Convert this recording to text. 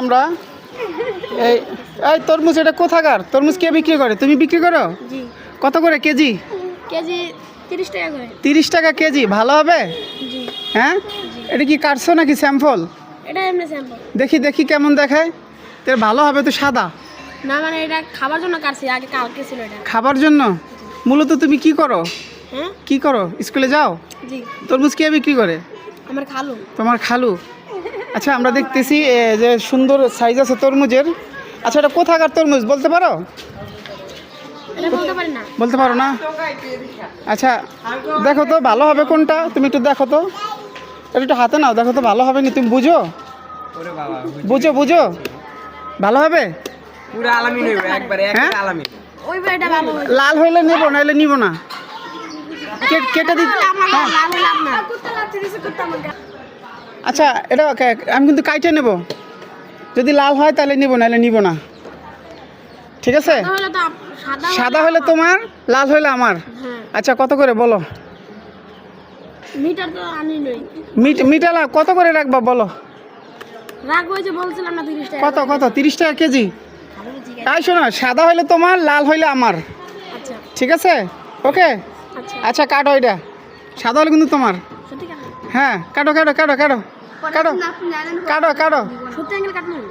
আমরা এই এই তরমুজ এটা কোথাকার তরমুজ কে বিক্রি করে তুমি বিক্রি করো জি কত করে কেজি কেজি 30 টাকা করে 30 টাকা কেজি ভালো হবে জি হ্যাঁ এটা কি কাটছো নাকি স্যাম্পল এটা এমনি স্যাম্পল দেখি দেখি কেমন দেখায় তোর ভালো হবে তো সাদা না মানে এটা খাবার জন্য কাটছি আগে কালকে ছিল এটা খাবার জন্য মূলত তুমি কি করো হ্যাঁ কি করো স্কুলে যাও জি তরমুজ কে বিক্রি করে আমার খালু তোমার খালু আচ্ছা আমরা দেখতেছি যে সুন্দর সাইজ আছে তরমুজের আচ্ছা এটা কোথাকার তরমুজ বলতে পারো এটা বলতে পারি না বলতে পারো না আচ্ছা দেখো তো ভালো হবে কোনটা তুমি একটু দেখো তো এটা একটু হাতে নাও দেখো তো ভালো হবে না তুমি বুঝো বুঝো বুঝো ভালো হবে পুরো আলামিন হইবে একবারে হ্যাঁ? একবারে আলামিন ওই এটা ভালো হয় লাল হইলে নেবো নাহলে নিব না কেটে দিতে আমার হ্যাঁ লাল হলে আপনার কুত্তা লাগছে দিছে কুত্তা আমার আচ্ছা এটা আমি কিন্তু কাইটে নেব যদি লাল হয় তাহলে নিব নাহলে নিব না ঠিক আছে তাহলে তো সাদা সাদা হলে তোমার লাল হলে আমার হ্যাঁ আচ্ছা কত করে বলো মিটার তো আনি নই মিটালা কত করে রাখবা বলো রাগ হয়েছে বলছিলাম না 30 টাকা কত কত 30 টাকা কেজি ভালো জিজ্ঞাসা তাই শোনো সাদা হলে তোমার লাল হইলে আমার আচ্ছা ঠিক আছে ওকে আচ্ছা আচ্ছা কাটো এটা সাদা হলে কিন্তু তোমার সত্যি কাটুন হ্যাঁ কাটো কাটো কাটো কাটো কাটো আপনি জানেন কাটো কাটো সত্যি অ্যাঙ্গেল কাটুন